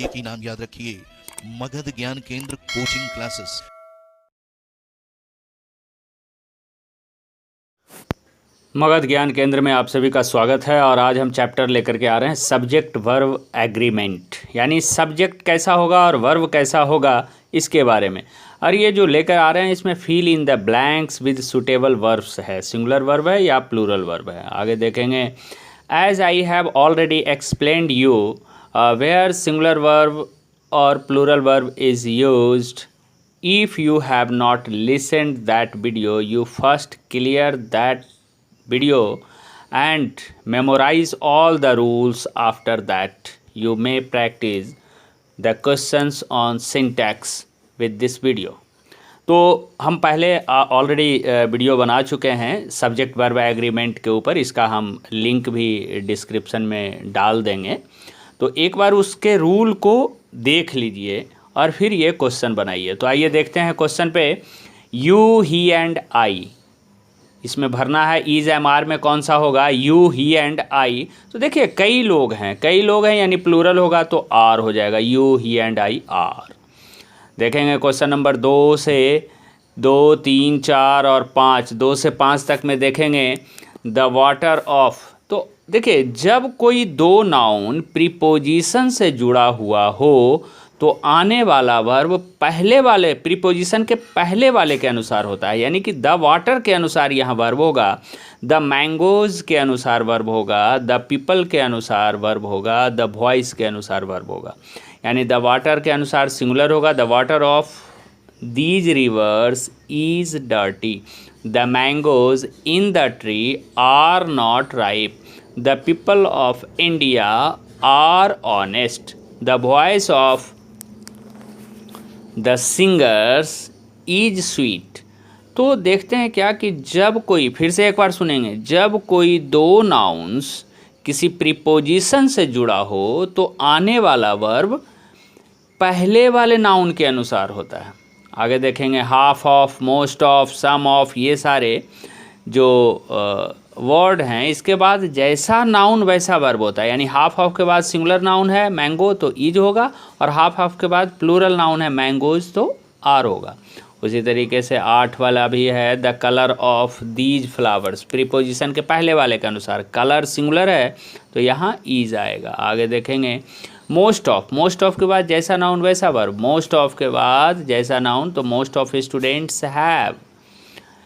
एक ही नाम याद रखिए, मगध ज्ञान केंद्र कोचिंग क्लासेस। मगध ज्ञान केंद्र में आप सभी का स्वागत है। और आज हम चैप्टर लेकर के आ रहे हैं सब्जेक्ट वर्ब एग्रीमेंट, यानी सब्जेक्ट कैसा होगा और वर्ब कैसा होगा इसके बारे में। और ये जो लेकर आ रहे हैं इसमें fill in the blanks with suitable verbs है, सिंगुलर वर्ब है या प्लूरल वर्ब है। आगे देखेंगे, as I have already explained you where singular verb और plural verb is used. If you have not listened that video, you first clear that video and memorize all the rules. After that, you may practice the questions on syntax with this video. तो हम पहले already video बना चुके हैं subject verb agreement के ऊपर, इसका हम लिंक भी डिस्क्रिप्शन में डाल देंगे। तो एक बार उसके रूल को देख लीजिए और फिर ये क्वेश्चन बनाइए। तो आइए देखते हैं क्वेश्चन पे। यू, ही एंड आई, इसमें भरना है इज एम आर में कौन सा होगा, यू, ही एंड आई। तो देखिए कई लोग हैं यानी प्लूरल होगा तो आर हो जाएगा, you, he and I R. देखेंगे क्वेश्चन नंबर 2 से 2, 3, 4 और 5, 2 से 5 तक में देखेंगे द वाटर ऑफ। तो देखिए जब कोई दो नाउन प्रीपोजिशन से जुड़ा हुआ हो तो आने वाला वर्ब पहले वाले प्रीपोजिशन के पहले वाले के अनुसार होता है, यानी कि द वाटर के अनुसार यहाँ वर्ब होगा, द मैंगोज़ के अनुसार वर्ब होगा, द पीपल के अनुसार वर्ब होगा, द वॉइस के अनुसार वर्ब होगा। यानी द वाटर के अनुसार सिंगुलर होगा, the water of these rivers is dirty, the mangoes in the tree are not ripe, the people of India are honest, the voice of the singers is sweet. तो देखते हैं क्या कि जब कोई, फिर से एक बार सुनेंगे, जब कोई दो नाउन्स किसी प्रीपोजिशन से जुड़ा हो तो आने वाला वर्ब पहले वाले नाउन के अनुसार होता है। आगे देखेंगे half of, most of, some of, ये सारे जो वर्ड हैं इसके बाद जैसा नाउन वैसा वर्ब होता है। यानी हाफ ऑफ के बाद सिंगुलर नाउन है मैंगो तो इज होगा, और हाफ ऑफ के बाद प्लूरल नाउन है मैंगोज तो आर होगा। उसी तरीके से 8 वाला भी है, the colour of these flowers, preposition के पहले वाले के अनुसार, कलर सिंगुलर है तो यहाँ इज आएगा। आगे देखेंगे मोस्ट ऑफ के बाद जैसा नाउन वैसा वर्ब, मोस्ट ऑफ के बाद जैसा नाउन तो most of students have.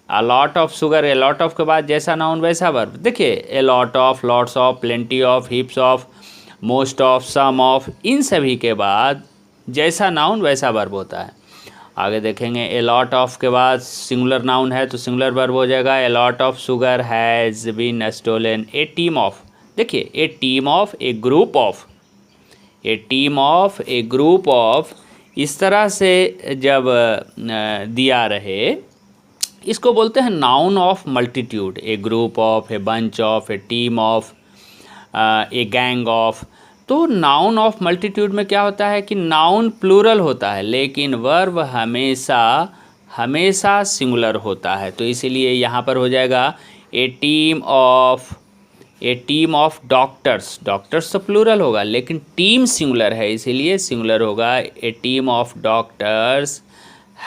A lot of sugar, a lot of के बाद जैसा नाउन वैसा वर्ब। देखिए a lot of, lots of, plenty of, heaps of, most of, some of, इन सभी के बाद जैसा नाउन वैसा वर्ब होता है। आगे देखेंगे ए लॉट ऑफ के बाद सिंगुलर नाउन है तो सिंगुलर वर्ब हो जाएगा, a lot of sugar has been stolen, a team of. देखिए a team of, a group of, a team of, a group of, इस तरह से जब दिया रहे इसको बोलते हैं noun of multitude. A group of, a bunch of, a team of, a gang of. तो नाउन ऑफ मल्टीट्यूड में क्या होता है कि नाउन प्लूरल होता है लेकिन वर्ब हमेशा सिंगुलर होता है। तो इसीलिए यहाँ पर हो जाएगा a team of doctors, doctors तो प्लूरल होगा लेकिन टीम सिंगुलर है इसीलिए सिंगुलर होगा, a team of doctors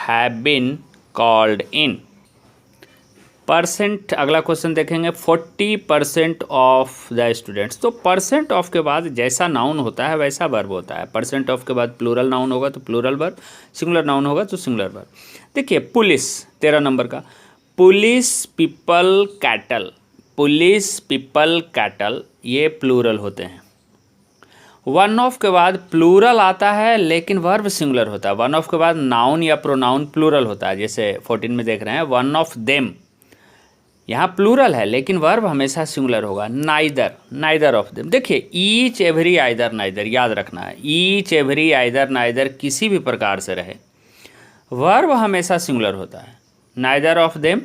have been called in. Percent, अगला क्वेश्चन देखेंगे 40% ऑफ द स्टूडेंट्स। तो परसेंट ऑफ के बाद जैसा नाउन होता है वैसा वर्ब होता है। परसेंट ऑफ के बाद प्लूरल नाउन होगा तो प्लूरल वर्ब, सिंगुलर नाउन होगा तो सिंगुलर वर्ब। देखिए पुलिस 13 नंबर का, police, people, cattle, police, people, cattle, ये प्लूरल होते हैं। वन ऑफ के बाद प्लूरल आता है लेकिन वर्ब सिंगुलर होता है। वन ऑफ के बाद नाउन या प्रोनाउन प्लूरल होता है, जैसे 14 में देख रहे हैं वन ऑफ देम, यहाँ प्लूरल है लेकिन वर्ब हमेशा सिंगुलर होगा। Neither, neither of them. देखिए ईच, एवरी, आइदर, नाइदर, याद रखना है ईच, एवरी, आइदर, नाइदर किसी भी प्रकार से रहे वर्ब हमेशा सिंगुलर होता है। Neither of them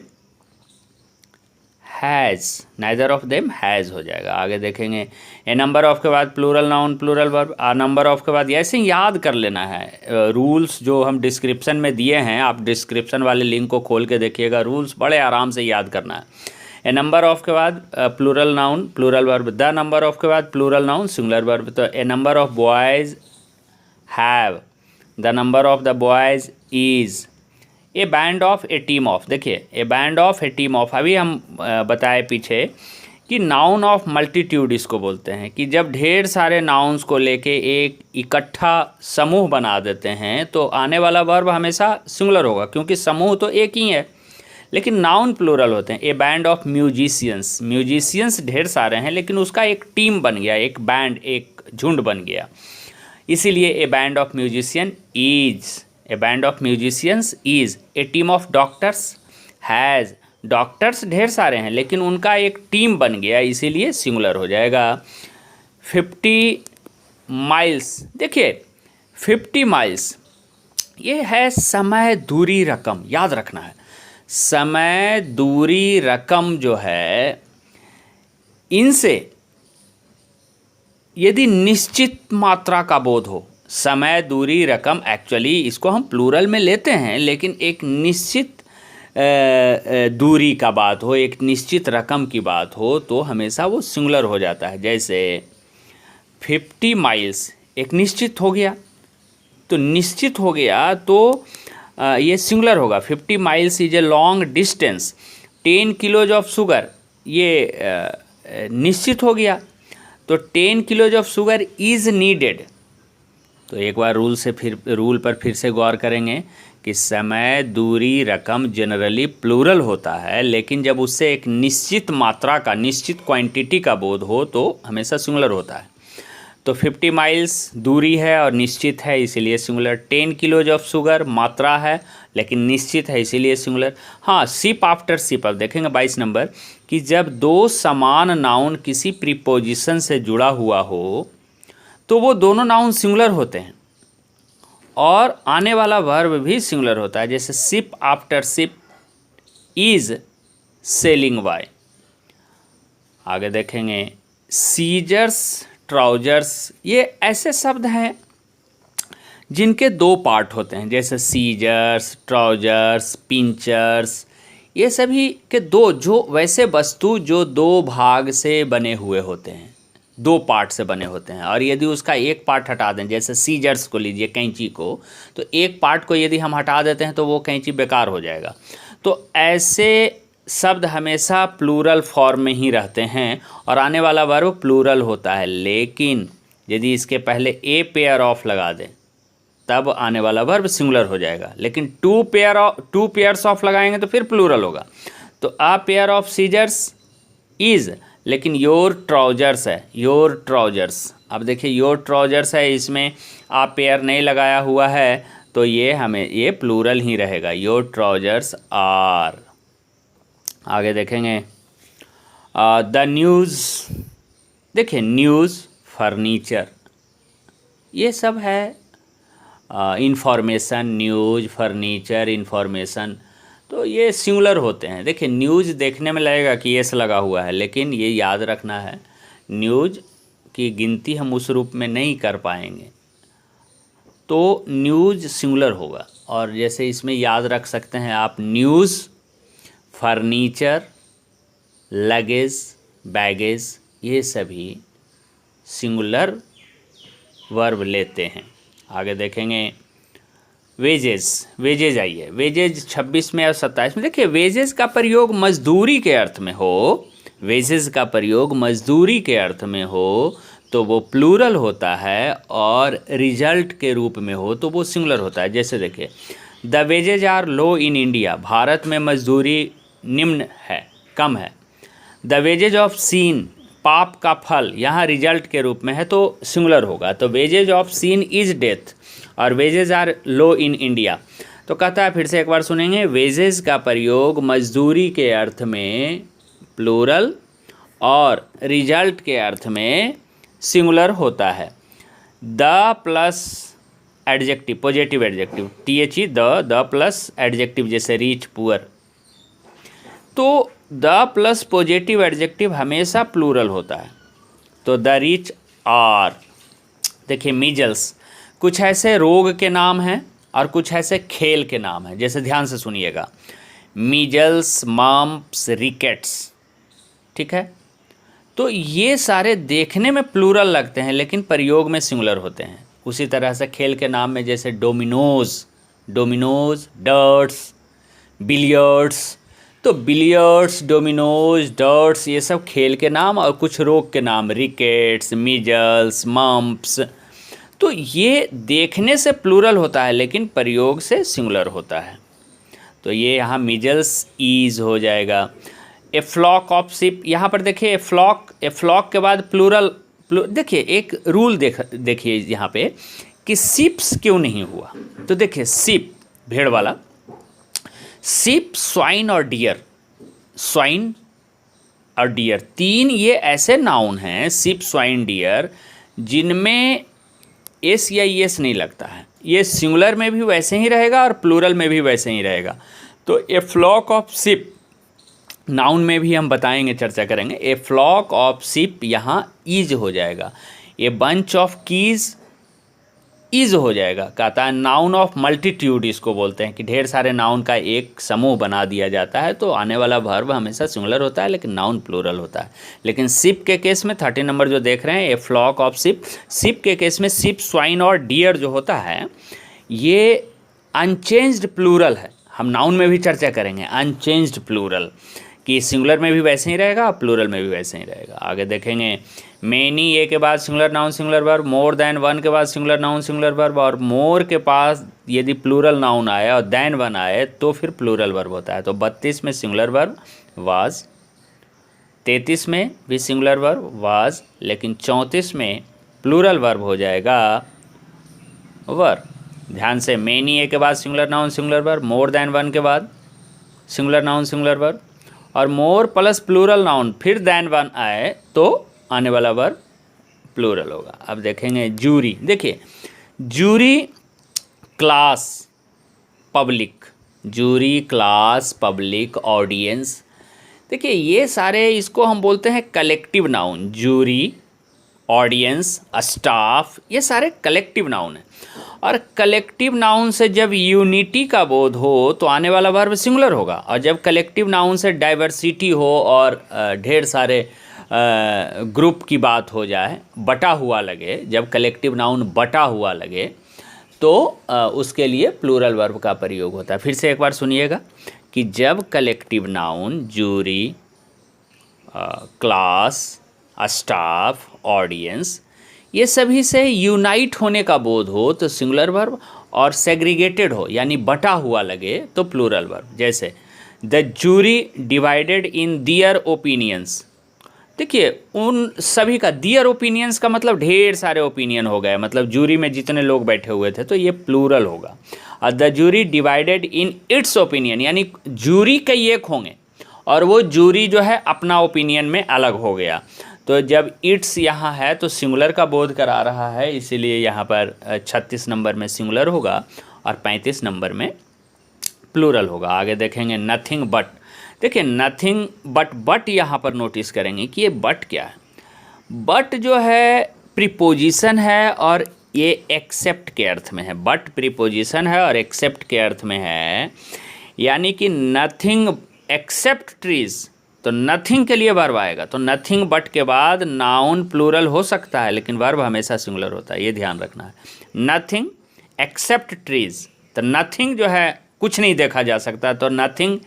has, neither of them has हो जाएगा। आगे देखेंगे ए नंबर ऑफ के बाद plural noun plural verb, a number of के बाद, ऐसे याद कर लेना है। रूल्स जो हम डिस्क्रिप्शन में दिए हैं, आप डिस्क्रिप्शन वाले लिंक को खोल के देखिएगा, रूल्स बड़े आराम से याद करना है। ए नंबर ऑफ के बाद plural noun plural verb, the number of के बाद प्लूरल नाउन सिंगुलर वर्ब। तो a number of boys have, the number of the boys is, a band of, a team of. देखिए a band of, a team of, अभी हम बताए पीछे कि noun of multitude इसको बोलते हैं, कि जब ढेर सारे नाउन्स को लेके एक इकट्ठा समूह बना देते हैं तो आने वाला वर्ब हमेशा सिंगुलर होगा, क्योंकि समूह तो एक ही है लेकिन नाउन प्लूरल होते हैं। ए बैंड ऑफ म्यूजिशियंस, म्यूजिशियंस ढेर सारे हैं लेकिन उसका एक टीम बन गया, एक बैंड, एक झुंड बन गया, इसीलिए ए band of musician is, A band of musicians is, A team of doctors has, doctors ढेर सारे हैं लेकिन उनका एक टीम बन गया, इसीलिए सिंगुलर हो जाएगा। 50 माइल्स, देखिए 50 माइल्स ये है समय, दूरी, रकम, याद रखना है। समय, दूरी, रकम जो है, इनसे यदि निश्चित मात्रा का बोध हो, समय, दूरी, रकम, एक्चुअली इसको हम प्लूरल में लेते हैं लेकिन एक निश्चित दूरी का बात हो, एक निश्चित रकम की बात हो तो हमेशा वो सिंगुलर हो जाता है। जैसे 50 माइल्स एक निश्चित हो गया, तो निश्चित हो गया तो ये सिंगुलर होगा। 50 miles is a long distance, 10 kilos of sugar, ये निश्चित हो गया तो 10 kilos of sugar is needed. तो एक बार रूल पर फिर से गौर करेंगे कि समय, दूरी, रकम जनरली प्लूरल होता है लेकिन जब उससे एक निश्चित मात्रा का, निश्चित क्वांटिटी का बोध हो तो हमेशा सिंगुलर होता है। तो 50 माइल्स दूरी है और निश्चित है इसीलिए सिंगुलर। 10 किलोज ऑफ शुगर मात्रा है लेकिन निश्चित है इसीलिए सिंगुलर। हाँ, शिप आफ्टर शिप, अब देखेंगे 22 नंबर, कि जब दो समान नाउन किसी प्रीपोजिशन से जुड़ा हुआ हो तो वो दोनों नाउन सिंगुलर होते हैं और आने वाला वर्ब भी सिंगुलर होता है। जैसे ship after ship is sailing by. आगे देखेंगे सीजर्स, ट्राउजर्स, ये ऐसे शब्द हैं जिनके दो पार्ट होते हैं, जैसे सीजर्स, ट्राउजर्स, पिंचर्स, ये सभी के दो, जो वैसे वस्तु जो दो भाग से बने हुए होते हैं, दो पार्ट से बने होते हैं, और यदि उसका एक पार्ट हटा दें, जैसे सीजर्स को लीजिए, कैंची को, तो एक पार्ट को यदि हम हटा देते हैं तो वो कैंची बेकार हो जाएगा। तो ऐसे शब्द हमेशा प्लूरल फॉर्म में ही रहते हैं और आने वाला वर्ब प्लूरल होता है, लेकिन यदि इसके पहले ए पेयर ऑफ लगा दें तब आने वाला वर्ब सिंगुलर हो जाएगा, लेकिन टू पेयर्स ऑफ लगाएंगे तो फिर प्लूरल होगा। तो a pair of scissors is, लेकिन योर ट्राउजर्स है, योर ट्राउजर्स। अब देखिए योर ट्राउजर्स है, इसमें आप पेयर नहीं लगाया हुआ है तो ये प्लूरल ही रहेगा, योर ट्राउजर्स आर। आगे देखेंगे द न्यूज़, देखिए न्यूज़, फर्नीचर, ये सब है इंफॉर्मेशन, न्यूज़, फर्नीचर, इंफॉर्मेशन, तो ये सिंगुलर होते हैं। देखिए न्यूज़ देखने में लगेगा कि एस लगा हुआ है, लेकिन ये याद रखना है न्यूज़ की गिनती हम उस रूप में नहीं कर पाएंगे, तो न्यूज़ सिंगुलर होगा। और जैसे इसमें याद रख सकते हैं आप न्यूज़, फर्नीचर, लगेज, बैगेज, ये सभी सिंगुलर वर्ब लेते हैं। आगे देखेंगे वेजेस, वेजेज आइए, वेजेज 26 में और 27 में। देखिए वेजेस का प्रयोग मजदूरी के अर्थ में हो, वेजेस का प्रयोग मजदूरी के अर्थ में हो तो वो प्लूरल होता है, और रिजल्ट के रूप में हो तो वो सिंगुलर होता है। जैसे देखिए the wages are low in India, भारत में मजदूरी निम्न है, कम है। द वेजेज ऑफ सीन, पाप का फल, यहाँ रिजल्ट के रूप में है तो सिंगुलर होगा, तो wages of sin is death, और wages are low in India. तो कहता है, फिर से एक बार सुनेंगे, वेजेज का प्रयोग मजदूरी के अर्थ में प्लूरल और रिजल्ट के अर्थ में सिंगुलर होता है। The plus adjective, positive adjective, THE, the plus adjective, जैसे रिच, पुअर, तो द प्लस पॉजिटिव एडजेक्टिव हमेशा प्लूरल होता है। तो द रिच आर। देखिए मीजल्स, कुछ ऐसे रोग के नाम हैं और कुछ ऐसे खेल के नाम हैं, जैसे ध्यान से सुनिएगा, मीजल्स, मम्प्स, रिकेट्स, ठीक है। तो ये सारे देखने में प्लूरल लगते हैं लेकिन प्रयोग में सिंगुलर होते हैं। उसी तरह से खेल के नाम में जैसे डोमिनोज, डर्ट्स, बिलियर्ड्स, तो बिलियर्ड्स, डोमिनोज, डर्ट्स ये सब खेल के नाम, और कुछ रोग के नाम रिकेट्स, मीजल्स, मम्प्स। तो ये देखने से प्लूरल होता है लेकिन प्रयोग से सिंगुलर होता है। तो ये यहाँ मीजल्स ईज हो जाएगा। ए फ्लॉक ऑफ शिप, यहाँ पर देखिए ए फ्लॉक के बाद प्लूरल देखिए एक रूल देखिए यहाँ पे कि शिप्स क्यों नहीं हुआ। तो देखिए शिप भेड़ वाला, शिप, स्वाइन और डियर, स्वाइन और डियर, तीन ये ऐसे नाउन हैं शिप, स्वाइन, डियर, जिनमें एस या एस नहीं लगता है। ये सिंगुलर में भी वैसे ही रहेगा और प्लूरल में भी वैसे ही रहेगा। तो a flock of sheep noun में भी हम बताएंगे, चर्चा करेंगे। ए फ्लॉक ऑफ शिप यहाँ ईज हो जाएगा। A bunch of keys is हो जाएगा। कहता है नाउन ऑफ मल्टीट्यूड इसको बोलते हैं कि ढेर सारे नाउन का एक समूह बना दिया जाता है। तो आने वाला वर्ब हमेशा सिंगुलर होता है लेकिन नाउन प्लूरल होता है। लेकिन शिप के केस में 30 नंबर जो देख रहे हैं ए फ्लॉक ऑफ शिप, शिप के केस में शिप, स्वाइन और डियर जो होता है ये अनचेंज्ड प्लूरल है। हम नाउन में भी चर्चा करेंगे अनचेंज्ड प्लूरल कि सिंगुलर में भी वैसे ही रहेगा और प्लूरल में भी वैसे ही रहेगा। आगे देखेंगे मेनी ए के बाद singular noun singular verb, more than one के बाद सिंगुलर नाउन सिंगुलर वर्ब, और मोर के पास यदि प्लूरल नाउन आए और देन वन आए तो फिर प्लूरल वर्ब होता है। तो 32 में सिंगुलर वर्ब वाज, 33 में भी सिंगुलर वर्ब वाज, लेकिन 34 में प्लूरल वर्ब हो जाएगा वर। ध्यान से, मेनी ए के बाद singular noun singular verb, more than one के बाद सिंगुलर नाउन सिंगुलर वर्ब, और मोर प्लस प्लूरल नाउन फिर देन वन आए तो आने वाला वर्ब प्लूरल होगा। अब देखेंगे जूरी। देखिए jury, class, public, jury, class, public, audience. देखिए ये सारे इसको हम बोलते हैं collective noun. Jury, audience, staff, ये सारे कलेक्टिव नाउन हैं। और कलेक्टिव नाउन से जब यूनिटी का बोध हो तो आने वाला वर्ब सिंगुलर होगा, और जब कलेक्टिव नाउन से डाइवर्सिटी हो और ढेर सारे ग्रुप की बात हो जाए, बटा हुआ लगे, जब कलेक्टिव नाउन बटा हुआ लगे तो उसके लिए प्लूरल वर्ब का प्रयोग होता है। फिर से एक बार सुनिएगा कि जब collective noun jury, class, staff, audience ये सभी से यूनाइट होने का बोध हो तो सिंगुलर वर्ब, और सेग्रीगेटेड हो यानी बटा हुआ लगे तो प्लूरल वर्ब। जैसे the jury divided in their opinions. देखिए उन सभी का, दियर ओपिनियंस का मतलब ढेर सारे ओपिनियन हो गए, मतलब जूरी में जितने लोग बैठे हुए थे, तो ये प्लूरल होगा। और the jury divided in its opinion, यानी जूरी कई एक होंगे और वो जूरी जो है अपना ओपिनियन में अलग हो गया। तो जब इट्स यहाँ है तो सिंगुलर का बोध करा रहा है, इसीलिए यहाँ पर 36 नंबर में सिंगुलर होगा और 35 नंबर में प्लूरल होगा। आगे देखेंगे नथिंग बट। देखिए नथिंग बट यहाँ पर नोटिस करेंगे कि ये बट क्या है। बट जो है प्रीपोजिशन है और ये एक्सेप्ट के अर्थ में है। बट प्रीपोजिशन है और एक्सेप्ट के अर्थ में है, यानी कि नथिंग एक्सेप्ट ट्रीज, तो नथिंग के लिए वर्ब आएगा। तो नथिंग बट के बाद नाउन प्लूरल हो सकता है लेकिन वर्ब हमेशा सिंगुलर होता है, ये ध्यान रखना है। नथिंग एक्सेप्ट ट्रीज, तो नथिंग जो है कुछ नहीं देखा जा सकता, तो nothing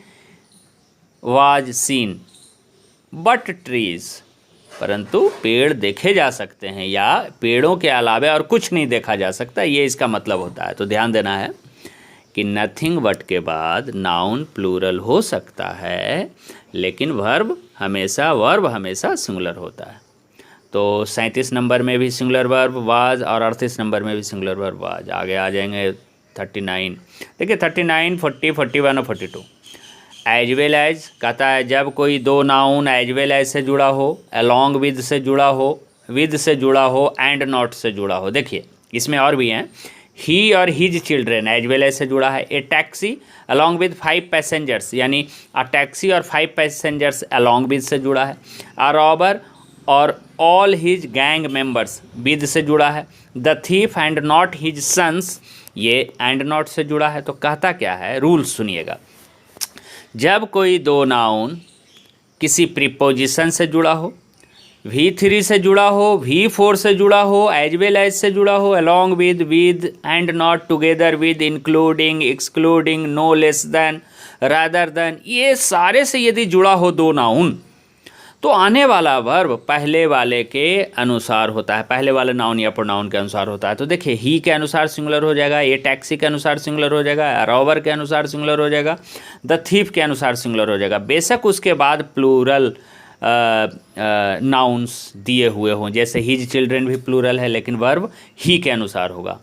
was scene but trees, परंतु पेड़ देखे जा सकते हैं या पेड़ों के अलावा और कुछ नहीं देखा जा सकता, ये इसका मतलब होता है। तो ध्यान देना है कि नथिंग बट के बाद नाउन प्लूरल हो सकता है लेकिन वर्ब हमेशा सिंगुलर होता है। तो 37 नंबर में भी सिंगुलर वर्ब वाज और 38 नंबर में भी सिंगुलर वर्ब वाज। आगे आ जाएंगे 39। देखिए 39, 40, 41 और 42। एज वेल एज कहता है जब कोई दो नाउन एज वेल एज से जुड़ा हो, अलॉन्ग विद से जुड़ा हो, विद से जुड़ा हो, एंड नॉट से जुड़ा हो। देखिए इसमें और भी हैं, ही और his children as well as से जुड़ा है। A taxi along with 5 passengers, यानी अ टैक्सी और 5 पैसेंजर्स अलॉन्ग विद से जुड़ा है। अ रॉबर और all his gang members with से जुड़ा है। The thief and not his sons, ये एंड नॉट से जुड़ा है। तो कहता क्या है, रूल सुनिएगा। जब कोई दो नाउन किसी प्रीपोजिशन से जुड़ा हो, V3 से जुड़ा हो, V4 से जुड़ा हो, एज वेल एज से जुड़ा हो, along with and not together with, including, excluding, no less than, rather than, ये सारे से यदि जुड़ा हो दो नाउन तो आने वाला वर्ब पहले वाले के अनुसार होता है, पहले वाले नाउन या प्रोनाउन के अनुसार होता है। तो देखिए ही के अनुसार सिंगुलर हो जाएगा, ये टैक्सी के अनुसार सिंगुलर हो जाएगा, रॉबर के अनुसार सिंगुलर हो जाएगा, द थीफ के अनुसार सिंगुलर हो जाएगा। बेशक उसके बाद प्लूरल नाउन्स दिए हुए हों, जैसे हिज चिल्ड्रन भी प्लूरल है लेकिन वर्ब ही के अनुसार होगा।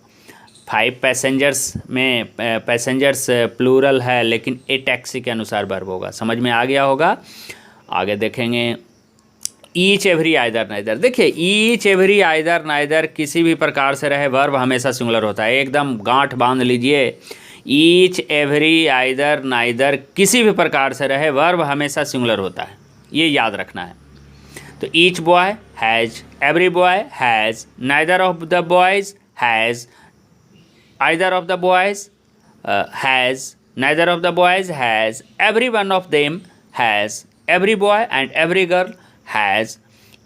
5 पैसेंजर्स में पैसेंजर्स प्लूरल है लेकिन ए टैक्सी के अनुसार वर्ब होगा। समझ में आ गया होगा। आगे देखेंगे ईच एवरी आइदर नाइदर। देखिए ईच एवरी आइदर नाइदर किसी भी प्रकार से रहे वर्ब हमेशा सिंगुलर होता है, एकदम गांठ बांध लीजिए। ईच एवरी आइदर नाइदर किसी भी प्रकार से रहे वर्ब हमेशा सिंगुलर होता है, ये याद रखना है। तो each boy has, every boy has, neither of the boys has, either of the boys has, neither of the boys has, every one of them has, every boy and every girl has,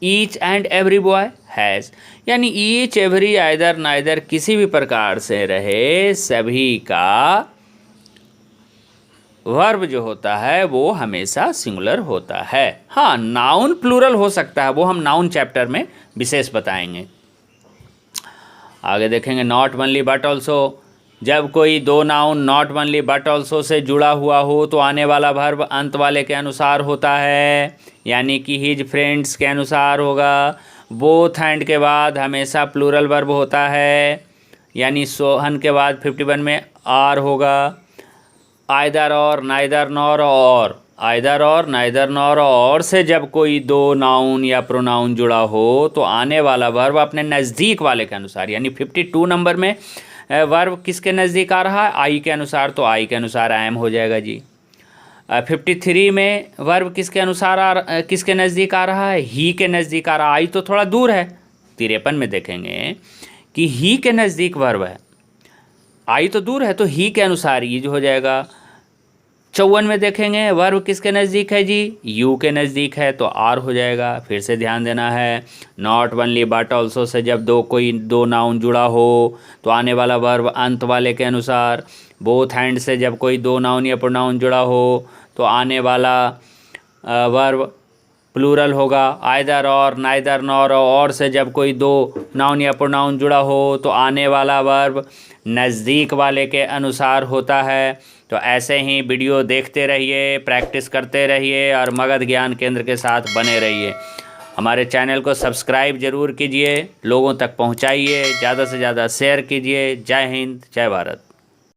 each and every boy has. यानी each every either neither किसी भी प्रकार से रहे सभी का verb जो होता है वो हमेशा सिंगुलर होता है। हाँ, नाउन प्लूरल हो सकता है, वो हम नाउन चैप्टर में विशेष बताएंगे। आगे देखेंगे नॉट ओनली बट ऑल्सो। जब कोई दो noun not only but also say जुड़ा हुआ हो तो आने वाला वर्ब अंत वाले के अनुसार होता है, यानी कि हिज फ्रेंड्स के अनुसार होगा। बोथ एंड के बाद हमेशा प्लूरल वर्ब होता है, यानी सोहन के बाद 51 में आर होगा। आइदर और, नाइदर नॉर और, आइदर और, नाइदर नॉर और से जब कोई दो नाउन या प्रोनाउन जुड़ा हो तो आने वाला वर्ब अपने नज़दीक वाले के अनुसार, यानी 52 नंबर में वर्ब किसके नज़दीक आ रहा है, आई के अनुसार, तो आई के अनुसार आई एम हो जाएगा जी। 53 में वर्ब किसके अनुसार किसके नज़दीक आ रहा है, ही के नज़दीक आ रहा है। आई तो थोड़ा दूर है। 53 में देखेंगे कि ही के नज़दीक वर्ब है, आई तो दूर है, तो ही के अनुसार ये जो हो जाएगा। 54 में देखेंगे वर्ब किसके नज़दीक है जी, यू के नज़दीक है, तो आर हो जाएगा। फिर से ध्यान देना है not only but also say जब कोई दो नाउन जुड़ा हो तो आने वाला वर्ब अंत वाले के अनुसार। बोथ हैंड से जब कोई दो नाउन या प्रोनाउन जुड़ा हो तो आने वाला वर्ब प्लूरल होगा। आइदर और, नाइदर नॉर और से जब कोई दो नाउन या प्रोनाउन जुड़ा हो तो आने वाला वर्ब नज़दीक वाले के अनुसार होता है। तो ऐसे ही वीडियो देखते रहिए, प्रैक्टिस करते रहिए और मगध ज्ञान केंद्र के साथ बने रहिए। हमारे चैनल को सब्सक्राइब ज़रूर कीजिए, लोगों तक पहुंचाइए, ज़्यादा से ज़्यादा शेयर कीजिए। जय हिंद, जय भारत।